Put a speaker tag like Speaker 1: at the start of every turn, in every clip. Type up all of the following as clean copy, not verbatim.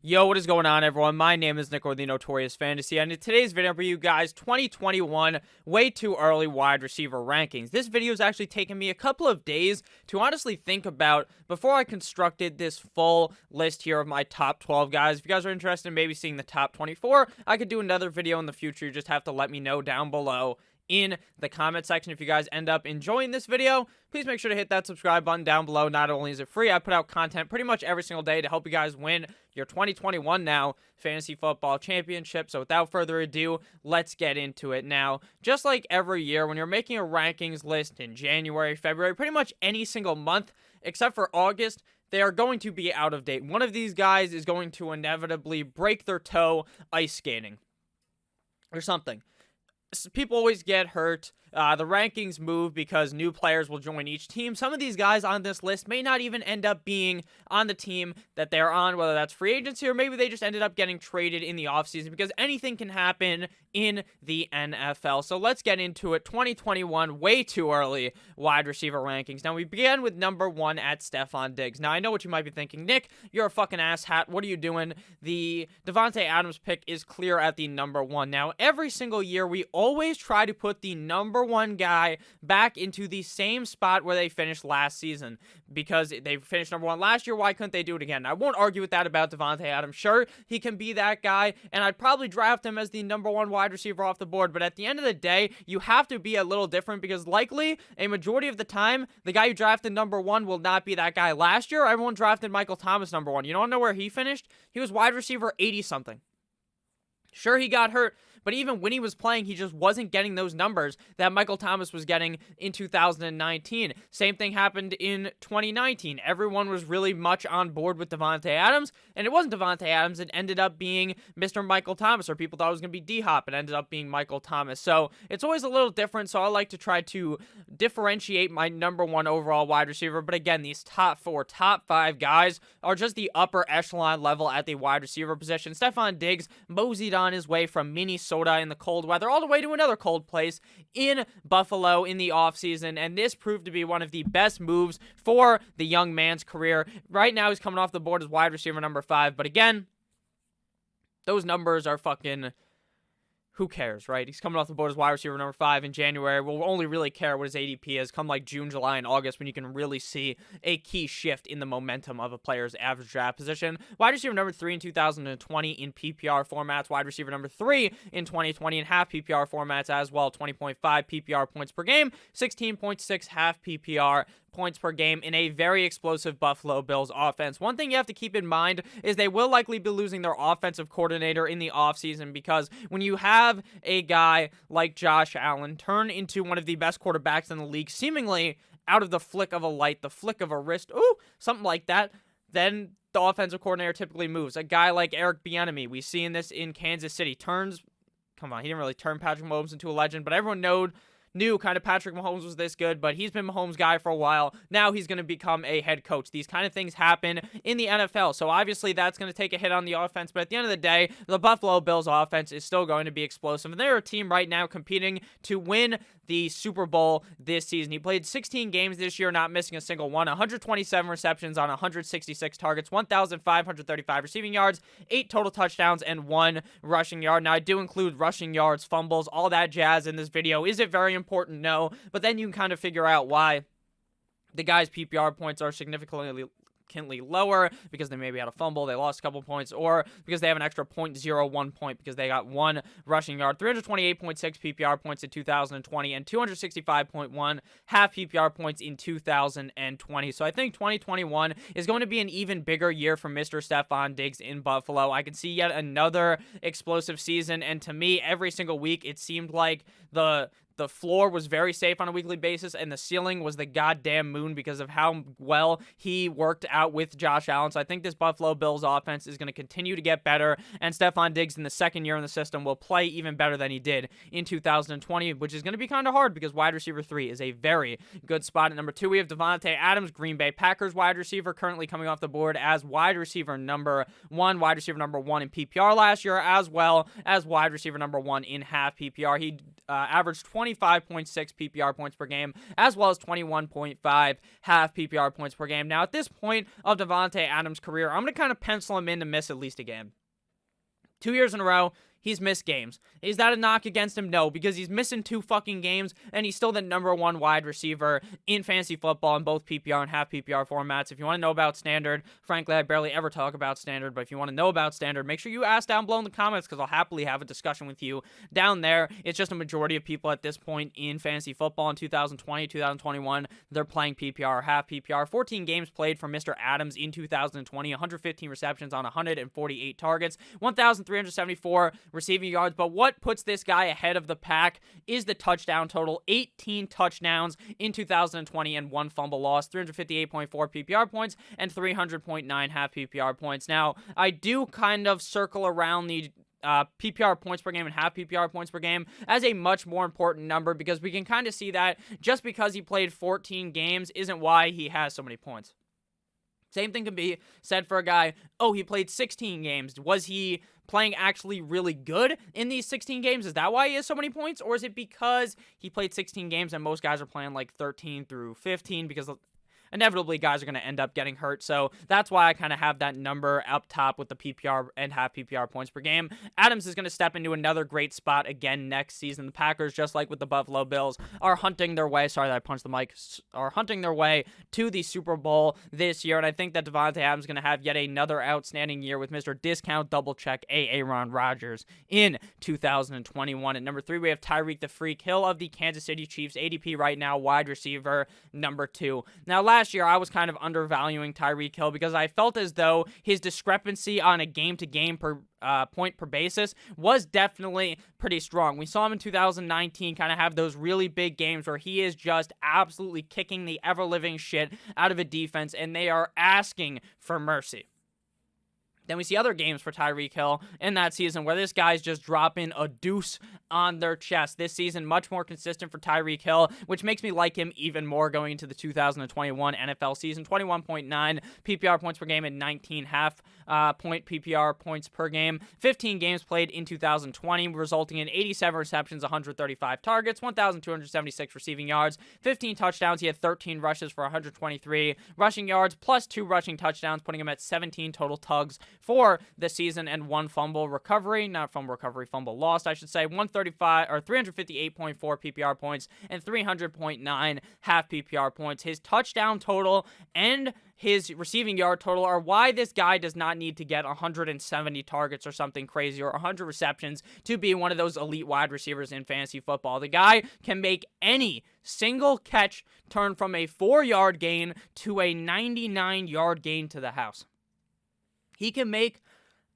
Speaker 1: Yo, what is going on, everyone? My name is Nick, or the Notorious Fantasy, and in today's video for you guys, 2021 way too early wide receiver rankings. This video has actually taken me a couple of days to honestly think about before I constructed this full list here of my top 12 guys. If you guys are interested in maybe seeing the top 24, I could do another video in the future. You just have to let me know down below in the comment section. If you guys end up enjoying this video, please make sure to hit that subscribe button down below. Not only is it free, I put out content pretty much every single day to help you guys win your 2021 now fantasy football championship. So without further ado, let's get into it. Now, just like every year, when you're making a rankings list in January, February, pretty much any single month except for August, they are going to be out of date. One of these guys is going to inevitably break their toe ice skating or something. People always get hurt. The rankings move because new players will join each team. Some of these guys on this list may not even end up being on the team that they're on, whether that's free agency or maybe they just ended up getting traded in the offseason, because anything can happen in the NFL. So let's get into it. 2021, way too early wide receiver rankings. Now, we began with number 1 at Stefon Diggs. Now, I know what you might be thinking. Nick, you're a fucking asshat. What are you doing? The Davante Adams pick is clear at the number 1. Now, every single year, we always try to put the number 1 guy back into the same spot where they finished last season, because they finished number 1 last year. Why couldn't they do it again? I won't argue with that about Davante Adams. Sure, he can be that guy, and I'd probably draft him as the number 1 wide receiver off the board, but at the end of the day, you have to be a little different, because likely a majority of the time, the guy you drafted number 1 will not be that guy. Last year, everyone drafted Michael Thomas number 1. You don't know where he finished? He was wide receiver 80 something. Sure, he got hurt, but even when he was playing, he just wasn't getting those numbers that Michael Thomas was getting in 2019. Same thing happened in 2019. Everyone was really much on board with Davante Adams, and it wasn't Davante Adams. It ended up being Mr. Michael Thomas, or people thought it was going to be D-Hop. It ended up being Michael Thomas. So it's always a little different, so I like to try to differentiate my number 1 overall wide receiver. But again, these top 4, top 5 guys are just the upper echelon level at the wide receiver position. Stefon Diggs moseyed on his way from Minnesota in the cold weather all the way to another cold place in Buffalo in the offseason, and this proved to be one of the best moves for the young man's career. Right now, he's coming off the board as wide receiver number 5, but again, those numbers are fucking... who cares, right? He's coming off the board as wide receiver number 5 in January. We'll only really care what his ADP is come like June, July, and August, when you can really see a key shift in the momentum of a player's average draft position. Wide receiver number 3 in 2020 in PPR formats. Wide receiver number 3 in 2020 in half PPR formats as well. 20.5 PPR points per game, 16.6 half PPR points per game in a very explosive Buffalo Bills offense. One thing you have to keep in mind is they will likely be losing their offensive coordinator in the offseason, because when you have a guy like Josh Allen turn into one of the best quarterbacks in the league, seemingly out of the flick of a light, the flick of a wrist, something like that, then the offensive coordinator typically moves. A guy like Eric Bieniemy, we've seen this in Kansas City, he didn't really turn Patrick Mahomes into a legend, but everyone knew kind of Patrick Mahomes was this good, but he's been Mahomes' guy for a while. Now he's going to become a head coach. These kind of things happen in the NFL, so obviously that's going to take a hit on the offense, but at the end of the day, the Buffalo Bills offense is still going to be explosive, and they're a team right now competing to win the Super Bowl this season. He played 16 games this year, not missing a single one, 127 receptions on 166 targets, 1,535 receiving yards, 8 total touchdowns, and 1 rushing yard. Now, I do include rushing yards, fumbles, all that jazz in this video. Is it very important? No, but then you can kind of figure out why the guy's PPR points are significantly lower, because they maybe had a fumble, they lost a couple points, or because they have an extra 0.01 point because they got 1 rushing yard. 328.6 PPR points in 2020 and 265.1 half PPR points in 2020. So I think 2021 is going to be an even bigger year for Mr. Stefon Diggs in Buffalo. I can see yet another explosive season, and to me, every single week, it seemed like the floor was very safe on a weekly basis, and the ceiling was the goddamn moon because of how well he worked out with Josh Allen. So I think this Buffalo Bills offense is going to continue to get better, and Stefon Diggs in the second year in the system will play even better than he did in 2020, which is going to be kind of hard because wide receiver 3 is a very good spot. At number 2, we have Davante Adams, Green Bay Packers wide receiver, currently coming off the board as wide receiver number 1 in PPR last year, as well as wide receiver number 1 in half PPR. He averaged 25.6 PPR points per game, as well as 21.5 half PPR points per game. Now, at this point of Davante Adams' career, I'm going to kind of pencil him in to miss at least a game. 2 years in a row, he's missed games. Is that a knock against him? No, because he's missing 2 fucking games, and he's still the #1 wide receiver in fantasy football in both PPR and half PPR formats. If you want to know about standard, frankly, I barely ever talk about standard, but if you want to know about standard, make sure you ask down below in the comments, because I'll happily have a discussion with you down there. It's just a majority of people at this point in fantasy football in 2020, 2021, they're playing PPR or half PPR. 14 games played for Mr. Adams in 2020, 115 receptions on 148 targets, 1,374 receiving yards. But what puts this guy ahead of the pack is the touchdown total. 18 touchdowns in 2020 and 1 fumble loss, 358.4 PPR points and 300.9 half PPR points. Now, I do kind of circle around the PPR points per game and half PPR points per game as a much more important number, because we can kind of see that just because he played 14 games isn't why he has so many points. Same thing can be said for a guy, oh, he played 16 games. Was he playing actually really good in these 16 games? Is that why he has so many points? Or is it because he played 16 games and most guys are playing like 13 through 15? Because inevitably guys are going to end up getting hurt. So that's why I kind of have that number up top with the PPR and half PPR points per game. Adams is going to step into another great spot again next season. The Packers, just like with the Buffalo Bills, are hunting their way. Sorry that I punched the mic. Are hunting their way to the Super Bowl this year. And I think that Davante Adams is going to have yet another outstanding year with Mr. Discount Double Check Aaron Rodgers in 2021. At number 3, we have Tyreek the Freak Hill of the Kansas City Chiefs. ADP right now, wide receiver number 2. Now, last year, I was kind of undervaluing Tyreek Hill because I felt as though his discrepancy on a game-to-game point per basis was definitely pretty strong. We saw him in 2019 kind of have those really big games where he is just absolutely kicking the ever-living shit out of a defense, and they are asking for mercy. Then we see other games for Tyreek Hill in that season where this guy's just dropping a deuce on their chest. This season, much more consistent for Tyreek Hill, which makes me like him even more going into the 2021 NFL season. 21.9 PPR points per game and 19 half point PPR points per game. 15 games played in 2020, resulting in 87 receptions, 135 targets, 1,276 receiving yards, 15 touchdowns. He had 13 rushes for 123 rushing yards, plus 2 rushing touchdowns, putting him at 17 total tugs for the season and 1 fumble lost, I should say. 358.4 PPR points and 300.9 half PPR points. His touchdown total and his receiving yard total are why this guy does not need to get 170 targets or something crazy or 100 receptions to be one of those elite wide receivers in fantasy football. The guy can make any single catch turn from a 4-yard gain to a 99-yard gain to the house. He can make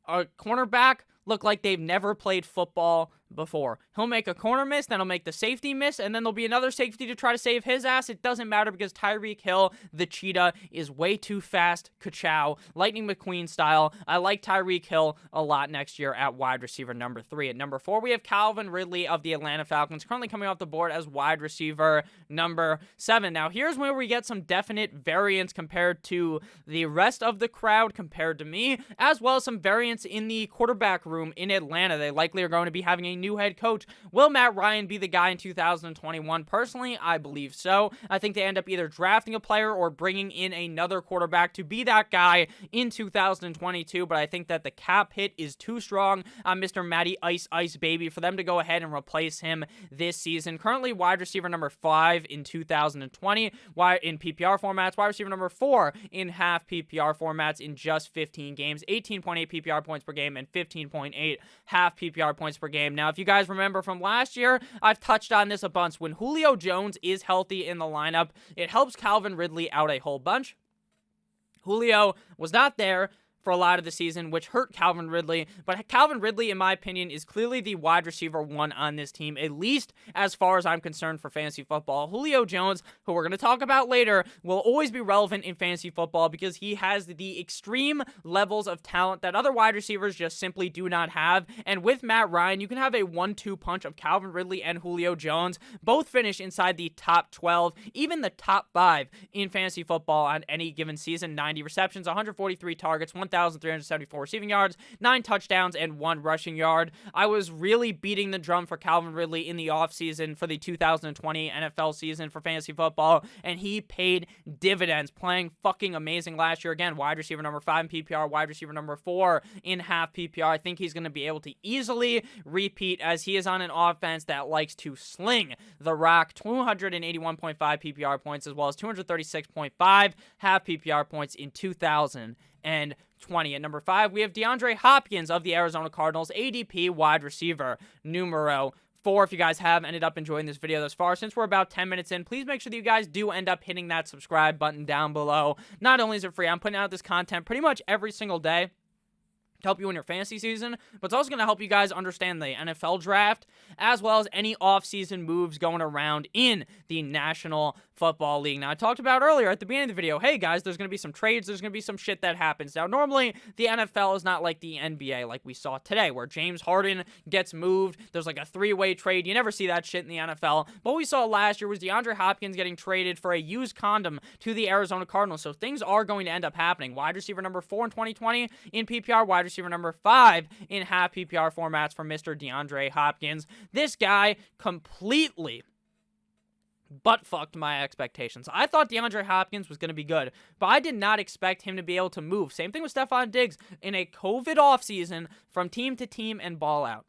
Speaker 1: a cornerback look like they've never played football before. He'll make a corner miss, then he'll make the safety miss, and then there'll be another safety to try to save his ass. It doesn't matter because Tyreek Hill, the cheetah, is way too fast. Ka-chow. Lightning McQueen style. I like Tyreek Hill a lot next year at wide receiver number 3. At number 4, we have Calvin Ridley of the Atlanta Falcons, currently coming off the board as wide receiver number 7. Now, here's where we get some definite variance compared to the rest of the crowd, compared to me, as well as some variance in the quarterback room in Atlanta. They likely are going to be having a new head coach. Will Matt Ryan be the guy in 2021? Personally, I believe so. I think they end up either drafting a player or bringing in another quarterback to be that guy in 2022, but I think that the cap hit is too strong on Mr. Matty Ice Baby for them to go ahead and replace him this season. Currently wide receiver number 5 in 2020 in PPR formats, wide receiver number 4 in half PPR formats in just 15 games, 18.8 PPR points per game and 15.8 half PPR points per game. Now, if you guys remember from last year, I've touched on this a bunch. When Julio Jones is healthy in the lineup, it helps Calvin Ridley out a whole bunch. Julio was not there for a lot of the season, which hurt Calvin Ridley. But Calvin Ridley, in my opinion, is clearly the wide receiver 1 on this team, at least as far as I'm concerned for fantasy football. Julio Jones, who we're going to talk about later, will always be relevant in fantasy football because he has the extreme levels of talent that other wide receivers just simply do not have. And with Matt Ryan, you can have a 1-2 punch of Calvin Ridley and Julio Jones, both finish inside the top 12, even the top 5 in fantasy football on any given season. 90 receptions, 143 targets, 1,374 receiving yards, 9 touchdowns, and 1 rushing yard. I was really beating the drum for Calvin Ridley in the offseason for the 2020 NFL season for fantasy football, and he paid dividends, playing fucking amazing last year. Again, wide receiver number 5 in PPR, wide receiver number 4 in half PPR. I think he's going to be able to easily repeat, as he is on an offense that likes to sling the rock. 281.5 PPR points as well as 236.5 half PPR points in 2020. At number 5, we have DeAndre Hopkins of the Arizona Cardinals, ADP wide receiver numero 4. If you guys have ended up enjoying this video thus far, since we're about 10 minutes in, please make sure that you guys do end up hitting that subscribe button down below. Not only is it free, I'm putting out this content pretty much every single day to help you in your fantasy season, but it's also going to help you guys understand the NFL draft, as well as any offseason moves going around in the National Football League. Now, I talked about earlier at the beginning of the video, hey guys, there's going to be some trades, there's going to be some shit that happens. Now, normally, the NFL is not like the NBA, like we saw today, where James Harden gets moved, there's like a 3-way trade. You never see that shit in the NFL. But what we saw last year was DeAndre Hopkins getting traded for a used condom to the Arizona Cardinals, so things are going to end up happening. Wide receiver number 4 in 2020 in PPR, wide receiver number 5 in half PPR formats for Mr. DeAndre Hopkins. This guy completely butt-fucked my expectations. I thought DeAndre Hopkins was going to be good, but I did not expect him to be able to move. Same thing with Stefon Diggs in a COVID offseason from team to team and ball out.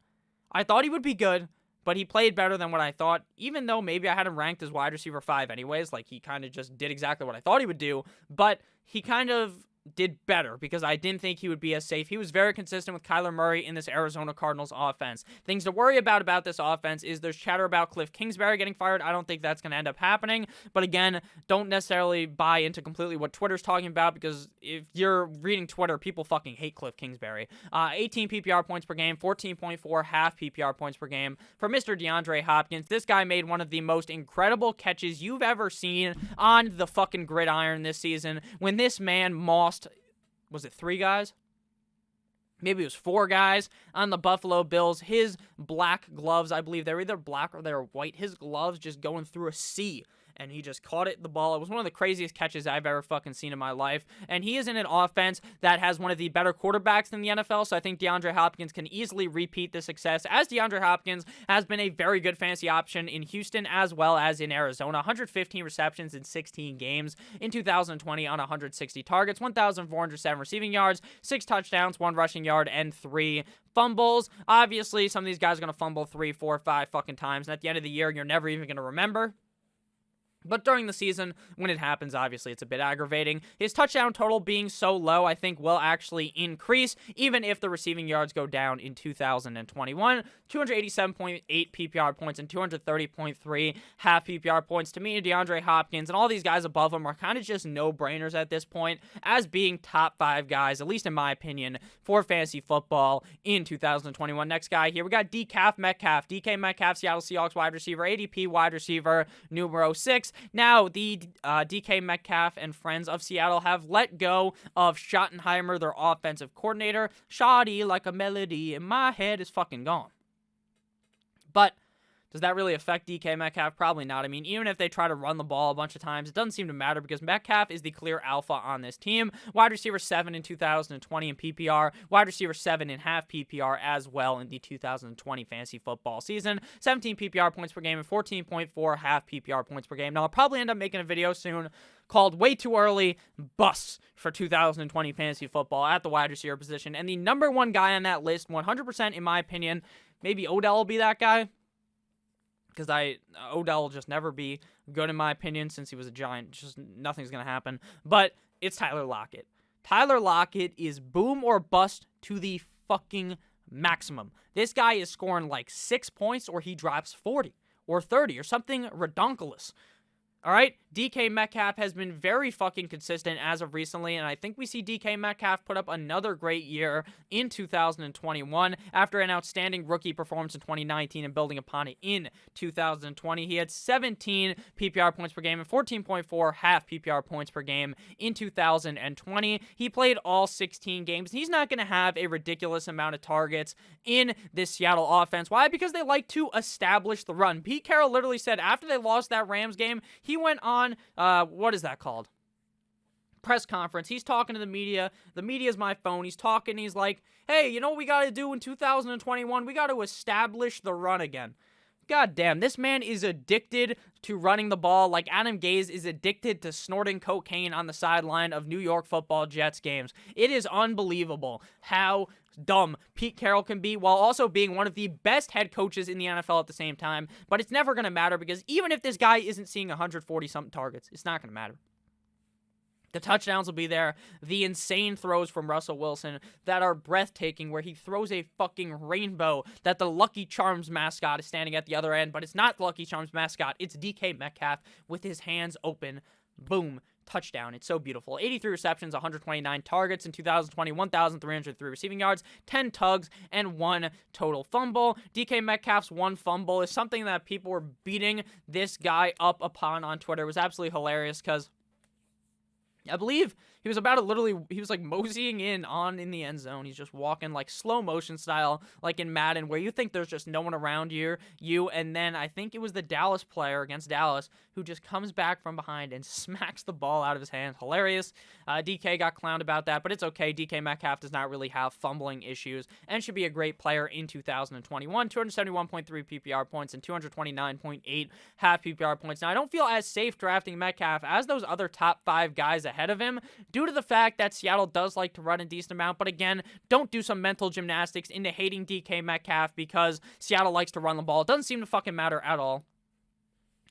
Speaker 1: I thought he would be good, but he played better than what I thought, even though maybe I had him ranked as wide receiver 5 anyways. Like, he kind of just did exactly what I thought he would do, but he kind of did better because I didn't think he would be as safe. He was very consistent with Kyler Murray in this Arizona Cardinals offense. Things to worry about this offense is there's chatter about Cliff Kingsbury getting fired. I don't think that's going to end up happening, but again, don't necessarily buy into completely what Twitter's talking about, because if you're reading Twitter, people fucking hate Cliff Kingsbury. 18 PPR points per game, 14.4 half PPR points per game for Mr. DeAndre Hopkins. This guy made one of the most incredible catches you've ever seen on the fucking gridiron this season when this man mossed, was it 3 guys? Maybe it was 4 guys on the Buffalo Bills. His black gloves, I believe they're either black or they're white. His gloves just going through a sea, and he just caught it, the ball. It was one of the craziest catches I've ever fucking seen in my life. And he is in an offense that has one of the better quarterbacks in the NFL, so I think DeAndre Hopkins can easily repeat the success, as DeAndre Hopkins has been a very good fantasy option in Houston as well as in Arizona. 115 receptions in 16 games in 2020 on 160 targets, 1,407 receiving yards, 6 touchdowns, 1 rushing yard, and 3 fumbles. Obviously, some of these guys are going to fumble 3, 4, 5 fucking times, and at the end of the year, you're never even going to remember. But during the season, when it happens, obviously, it's a bit aggravating. His touchdown total being so low, I think, will actually increase, even if the receiving yards go down in 2021. 287.8 PPR points and 230.3 half PPR points. To me, DeAndre Hopkins and all these guys above him are kind of just no-brainers at this point as being top 5 guys, at least in my opinion, for fantasy football in 2021. Next guy here, we got Metcalf. DK Metcalf, Seattle Seahawks wide receiver, ADP wide receiver, numero 6. Now, the DK Metcalf and friends of Seattle have let go of Schottenheimer, their offensive coordinator. Shoddy like a melody in my head is fucking gone. But does that really affect DK Metcalf? Probably not. I mean, even if they try to run the ball a bunch of times, it doesn't seem to matter because Metcalf is the clear alpha on this team. Wide receiver 7 in 2020 in PPR. Wide receiver 7 in half PPR as well in the 2020 fantasy football season. 17 PPR points per game and 14.4 half PPR points per game. Now, I'll probably end up making a video soon called Way Too Early Busts for 2020 fantasy football at the wide receiver position. And the number 1 guy on that list, 100% in my opinion, maybe Odell will be that guy, because Odell will just never be good in my opinion since he was a Giant. Just nothing's going to happen. But it's Tyler Lockett. Tyler Lockett is boom or bust to the fucking maximum. This guy is scoring like 6 points or he drops 40 or 30 or something redonkulous. All right, DK Metcalf has been very fucking consistent as of recently, and I think we see DK Metcalf put up another great year in 2021 after an outstanding rookie performance in 2019 and building upon it in 2020. He had 17 PPR points per game and 14.4 half PPR points per game in 2020. He played all 16 games. He's not going to have a ridiculous amount of targets in this Seattle offense. Why? Because they like to establish the run. Pete Carroll literally said after they lost that Rams game, he went on, what is that called? press conference. He's talking to the media. The media's my phone. He's talking. He's like, hey, you know what we got to do in 2021? We got to establish the run again. God damn, this man is addicted to running the ball like Adam Gase is addicted to snorting cocaine on the sideline of New York Football Jets games. It is unbelievable how dumb Pete Carroll can be while also being one of the best head coaches in the NFL at the same time. But it's never going to matter because even if this guy isn't seeing 140-something targets, it's not going to matter. The touchdowns will be there. The insane throws from Russell Wilson that are breathtaking, where he throws a fucking rainbow that the Lucky Charms mascot is standing at the other end, but it's not the Lucky Charms mascot. It's DK Metcalf with his hands open. Boom. Touchdown. It's so beautiful. 83 receptions, 129 targets in 2020, 1,303 receiving yards, 10 tugs, and 1 total fumble. DK Metcalf's 1 fumble is something that people were beating this guy up upon on Twitter. It was absolutely hilarious because I believe he was about to he was like moseying in the end zone. He's just walking like slow motion style, like in Madden, where you think there's just no one around you, and then I think it was the Dallas player against Dallas who just comes back from behind and smacks the ball out of his hands. Hilarious. DK got clowned about that, but it's okay. DK Metcalf does not really have fumbling issues and should be a great player in 2021. 271.3 PPR points and 229.8 half PPR points. Now, I don't feel as safe drafting Metcalf as those other top 5 guys ahead of him due to the fact that Seattle does like to run a decent amount. But again, don't do some mental gymnastics into hating DK Metcalf because Seattle likes to run the ball. It doesn't seem to fucking matter at all.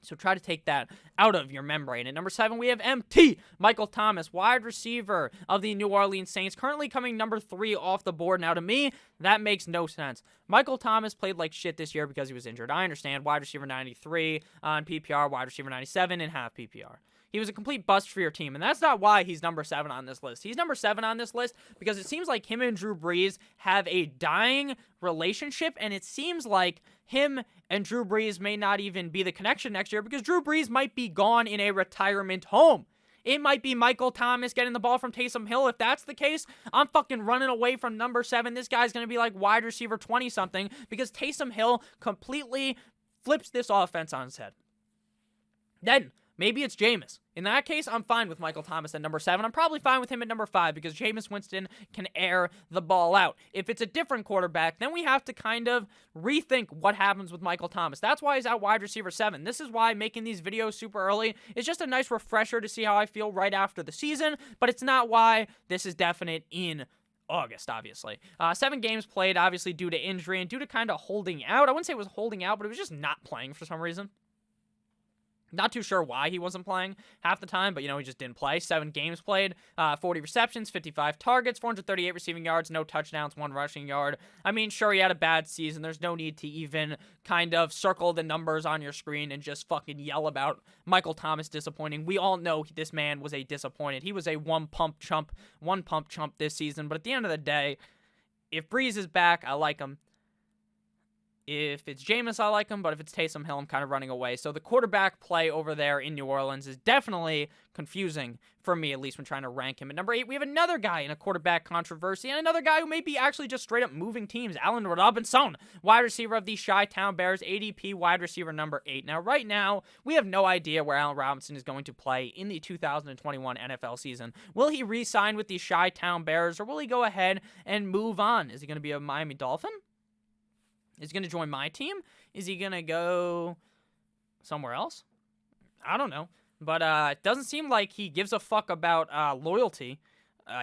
Speaker 1: So try to take that out of your membrane. At number 7, we have MT, Michael Thomas, wide receiver of the New Orleans Saints, currently coming number 3 off the board. Now, to me, that makes no sense. Michael Thomas played like shit this year because he was injured. I understand. Wide receiver 93 on PPR, wide receiver 97 in half PPR. He was a complete bust for your team, and that's not why he's number 7 on this list. He's number 7 on this list because it seems like him and Drew Brees have a dying relationship, and it seems like him and Drew Brees may not even be the connection next year because Drew Brees might be gone in a retirement home. It might be Michael Thomas getting the ball from Taysom Hill. If that's the case, I'm fucking running away from number 7. This guy's going to be like wide receiver 20-something because Taysom Hill completely flips this offense on its head. Then maybe it's Jameis. In that case, I'm fine with Michael Thomas at number 7. I'm probably fine with him at number 5 because Jameis Winston can air the ball out. If it's a different quarterback, then we have to kind of rethink what happens with Michael Thomas. That's why he's at wide receiver 7. This is why making these videos super early is just a nice refresher to see how I feel right after the season, but it's not why this is definite in August, obviously. 7 games played, obviously, due to injury and due to kind of holding out. I wouldn't say it was holding out, but it was just not playing for some reason. Not too sure why he wasn't playing half the time, but, he just didn't play. 7 games played, 40 receptions, 55 targets, 438 receiving yards, no touchdowns, 1 rushing yard. I mean, sure, he had a bad season. There's no need to even kind of circle the numbers on your screen and just fucking yell about Michael Thomas disappointing. We all know this man was a disappointed. He was a one-pump chump this season, but at the end of the day, if Breeze is back, I like him. If it's Jameis, I like him, but if it's Taysom Hill, I'm kind of running away. So the quarterback play over there in New Orleans is definitely confusing for me, at least when trying to rank him. At number 8, we have another guy in a quarterback controversy and another guy who may be actually just straight up moving teams. Allen Robinson, wide receiver of the Chi-Town Bears, ADP wide receiver number 8. Now, right now, we have no idea where Allen Robinson is going to play in the 2021 NFL season. Will he re-sign with the Chi-Town Bears, or will he go ahead and move on? Is he going to be a Miami Dolphin? Is he going to join my team? Is he going to go somewhere else? I don't know. But it doesn't seem like he gives a fuck about loyalty.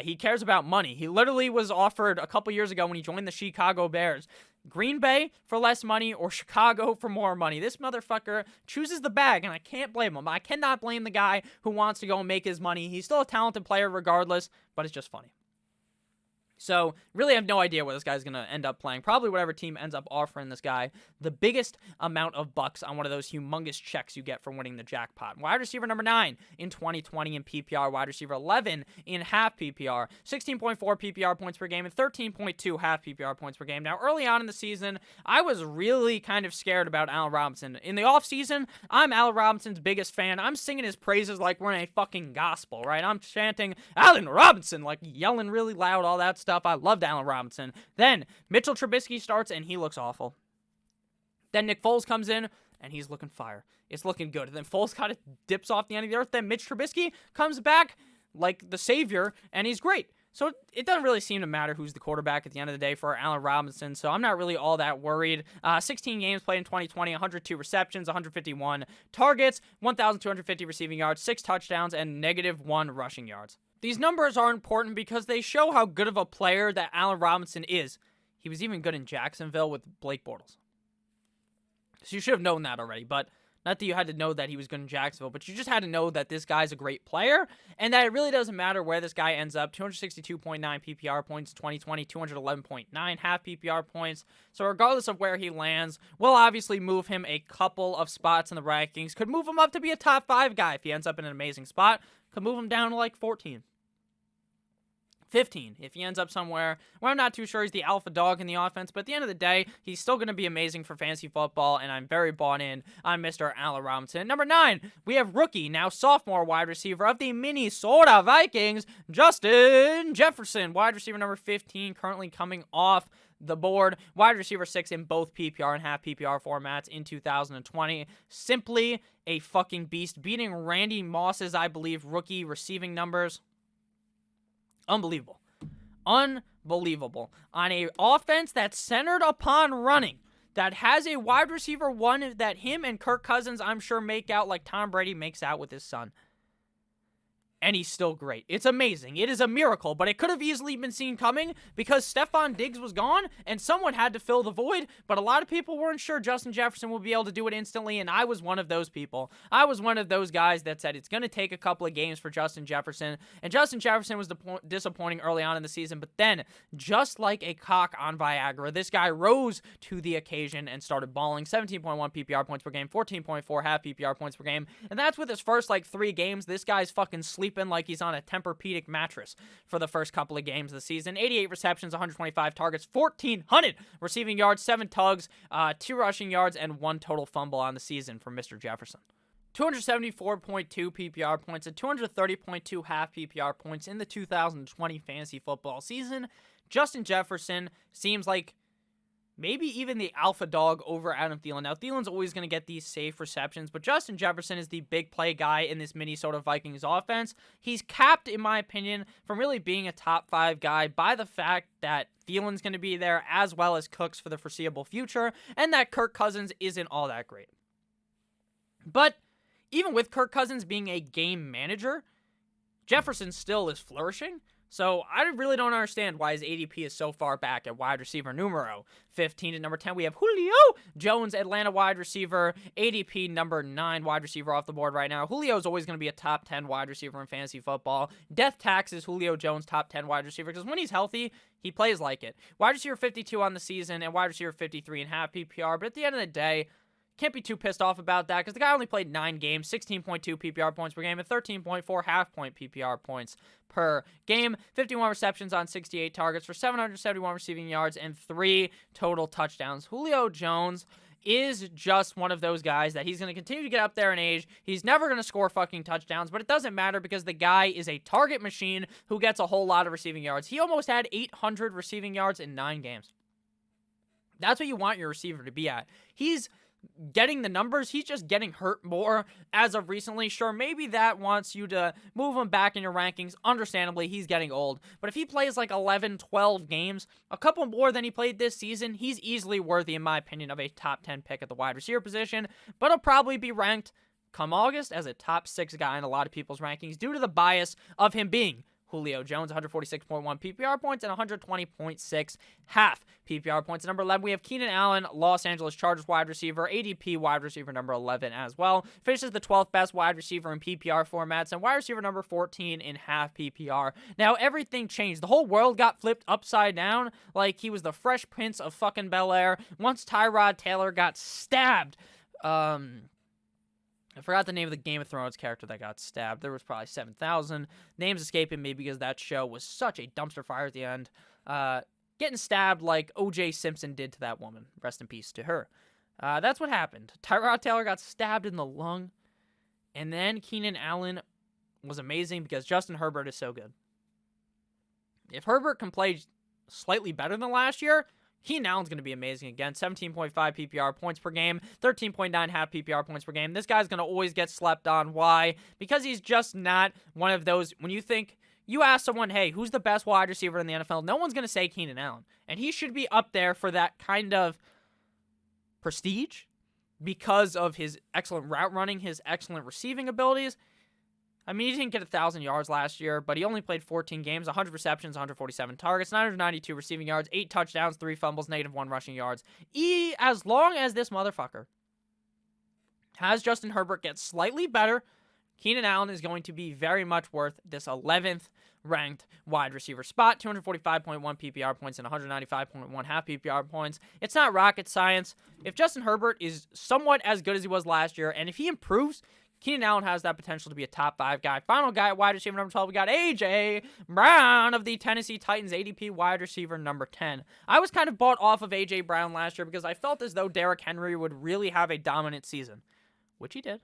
Speaker 1: He cares about money. He literally was offered a couple years ago when he joined the Chicago Bears, Green Bay for less money or Chicago for more money. This motherfucker chooses the bag, and I can't blame him. I cannot blame the guy who wants to go and make his money. He's still a talented player regardless, but it's just funny. So, really have no idea where this guy's going to end up playing. Probably whatever team ends up offering this guy the biggest amount of bucks on one of those humongous checks you get for winning the jackpot. Wide receiver number 9 in 2020 in PPR. Wide receiver 11 in half PPR. 16.4 PPR points per game and 13.2 half PPR points per game. Now, early on in the season, I was really kind of scared about Allen Robinson. In the offseason, I'm Allen Robinson's biggest fan. I'm singing his praises like we're in a fucking gospel, right? I'm chanting, Allen Robinson, like yelling really loud, all that stuff. I loved Allen Robinson. Then Mitchell Trubisky starts and he looks awful. Then Nick Foles comes in and he's looking fire. It's looking good. And then Foles kind of dips off the end of the earth. Then Mitch Trubisky comes back. like the savior, and he's great. So it doesn't really seem to matter who's the quarterback at the end of the day for Allen Robinson, so I'm not really all that worried. 16 games played in 2020, 102 receptions, 151 targets, 1,250 receiving yards, 6 touchdowns, and -1 rushing yards. These numbers are important because they show how good of a player that Allen Robinson is. He was even good in Jacksonville with Blake Bortles. So you should have known that already, but not that you had to know that he was good in Jacksonville, but you just had to know that this guy's a great player and that it really doesn't matter where this guy ends up. 262.9 PPR points, 2020, 211.9 half PPR points. So regardless of where he lands, we'll obviously move him a couple of spots in the rankings. Could move him up to be a top 5 guy if he ends up in an amazing spot. Could move him down to like 14. 15 if he ends up somewhere where I'm not too sure he's the alpha dog in the offense, but at the end of the day, he's still going to be amazing for fantasy football, and I'm very bought in on Mr. Allen Robinson. At number 9, we have rookie, now sophomore wide receiver of the Minnesota Vikings, Justin Jefferson, wide receiver number 15, currently coming off the board, wide receiver 6 in both PPR and half PPR formats in 2020. Simply a fucking beast, beating Randy Moss's, I believe, rookie receiving numbers. Unbelievable. Unbelievable. On a offense that's centered upon running, that has a wide receiver 1 that him and Kirk Cousins, I'm sure, make out like Tom Brady makes out with his son. And he's still great. It's amazing. It is a miracle, but it could have easily been seen coming because Stefon Diggs was gone and someone had to fill the void, but a lot of people weren't sure Justin Jefferson would be able to do it instantly, and I was one of those people. I was one of those guys that said it's going to take a couple of games for Justin Jefferson, and Justin Jefferson was disappointing early on in the season, but then, just like a cock on Viagra, this guy rose to the occasion and started balling. 17.1 PPR points per game, 14.4 half PPR points per game, and that's with his first, 3 games. This guy's fucking sleeping like he's on a Tempur-Pedic mattress for the first couple of games of the season. 88 receptions, 125 targets, 1,400 receiving yards, 7 tugs, 2 rushing yards, and 1 total fumble on the season for Mr. Jefferson. 274.2 PPR points and 230.2 half PPR points in the 2020 fantasy football season. Justin Jefferson seems like maybe even the alpha dog over Adam Thielen. Now, Thielen's always going to get these safe receptions, but Justin Jefferson is the big play guy in this Minnesota Vikings offense. He's capped, in my opinion, from really being a top 5 guy by the fact that Thielen's going to be there as well as Cooks for the foreseeable future, and that Kirk Cousins isn't all that great. But even with Kirk Cousins being a game manager, Jefferson still is flourishing. So I really don't understand why his ADP is so far back at wide receiver numero 15. At number 10, we have Julio Jones, Atlanta wide receiver, ADP number 9 wide receiver off the board right now. Julio is always going to be a top 10 wide receiver in fantasy football. Death tax is Julio Jones' top 10 wide receiver because when he's healthy, he plays like it. Wide receiver 52 on the season and wide receiver 53 in half PPR. But at the end of the day, can't be too pissed off about that because the guy only played 9 games, 16.2 PPR points per game, and 13.4 half-point PPR points per game. 51 receptions on 68 targets for 771 receiving yards and 3 total touchdowns. Julio Jones is just one of those guys that he's going to continue to get up there in age. He's never going to score fucking touchdowns, but it doesn't matter because the guy is a target machine who gets a whole lot of receiving yards. He almost had 800 receiving yards in 9 games. That's what you want your receiver to be at. He's getting the numbers, he's just getting hurt more as of recently. Sure, maybe that wants you to move him back in your rankings. Understandably, he's getting old. But if he plays 11, 12 games, a couple more than he played this season, he's easily worthy, in my opinion, of a top 10 pick at the wide receiver position. But he'll probably be ranked come August as a top 6 guy in a lot of people's rankings due to the bias of him being Julio Jones, 146.1 PPR points and 120.6 half PPR points. At number 11, we have Keenan Allen, Los Angeles Chargers wide receiver, ADP wide receiver number 11 as well. Finishes the 12th best wide receiver in PPR formats and wide receiver number 14 in half PPR. Now, everything changed. The whole world got flipped upside down like he was the Fresh Prince of fucking Bel-Air once Tyrod Taylor got stabbed. I forgot the name of the Game of Thrones character that got stabbed. There was probably 7,000. Names escaping me because that show was such a dumpster fire at the end. Getting stabbed like O.J. Simpson did to that woman. Rest in peace to her. That's what happened. Tyrod Taylor got stabbed in the lung. And then Keenan Allen was amazing because Justin Herbert is so good. If Herbert can play slightly better than last year, Keenan Allen's going to be amazing again. 17.5 PPR points per game, 13.9 half PPR points per game. This guy's going to always get slept on. Why? Because he's just not one of those, when you ask someone, hey, who's the best wide receiver in the NFL? No one's going to say Keenan Allen. And he should be up there for that kind of prestige because of his excellent route running, his excellent receiving abilities. I mean, he didn't get 1,000 yards last year, but he only played 14 games, 100 receptions, 147 targets, 992 receiving yards, 8 touchdowns, 3 fumbles, -1 rushing yards. As long as this motherfucker has Justin Herbert get slightly better, Keenan Allen is going to be very much worth this 11th ranked wide receiver spot. 245.1 PPR points and 195.1 half PPR points. It's not rocket science. If Justin Herbert is somewhat as good as he was last year, and if he improves, Keenan Allen has that potential to be a top 5 guy. Final guy at wide receiver number 12, we got A.J. Brown of the Tennessee Titans, ADP wide receiver number 10. I was kind of bought off of A.J. Brown last year because I felt as though Derrick Henry would really have a dominant season, which he did.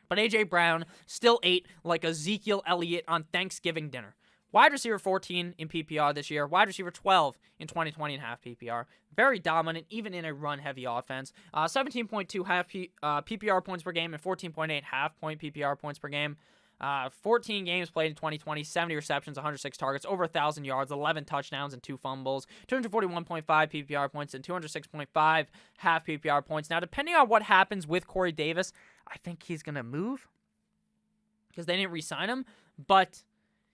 Speaker 1: But A.J. Brown still ate like Ezekiel Elliott on Thanksgiving dinner. Wide receiver 14 in PPR this year. Wide receiver 12 in 2020 and half PPR. Very dominant, even in a run-heavy offense. 17.2 half PPR points per game and 14.8 half-point PPR points per game. 14 games played in 2020, 70 receptions, 106 targets, over 1,000 yards, 11 touchdowns, and 2 fumbles. 241.5 PPR points and 206.5 half PPR points. Now, depending on what happens with Corey Davis, I think he's going to move because they didn't re-sign him, but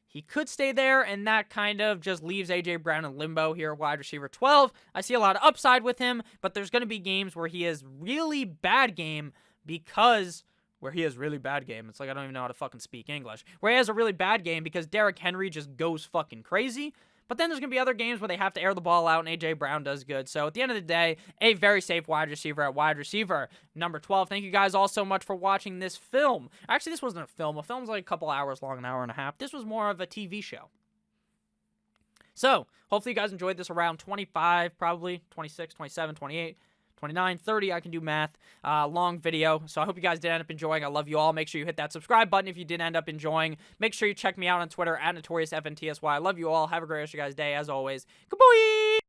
Speaker 1: he could stay there, and that kind of just leaves A.J. Brown in limbo here, wide receiver 12. I see a lot of upside with him, but there's going to be games where he has really bad game because where he has really bad game. It's like I don't even know how to fucking speak English. Where he has a really bad game because Derrick Henry just goes fucking crazy. But then there's going to be other games where they have to air the ball out and A.J. Brown does good. So at the end of the day, a very safe wide receiver at wide receiver number 12. Thank you guys all so much for watching this film. Actually, this wasn't a film. A film's like a couple hours long, an hour and a half. This was more of a TV show. So hopefully you guys enjoyed this around 25, probably 26, 27, 28. 29, 30, I can do math, long video. So I hope you guys did end up enjoying. I love you all. Make sure you hit that subscribe button if you did end up enjoying. Make sure you check me out on Twitter at NotoriousSFNTSY. I love you all. Have a great rest of your guys' day. As always, goodbye.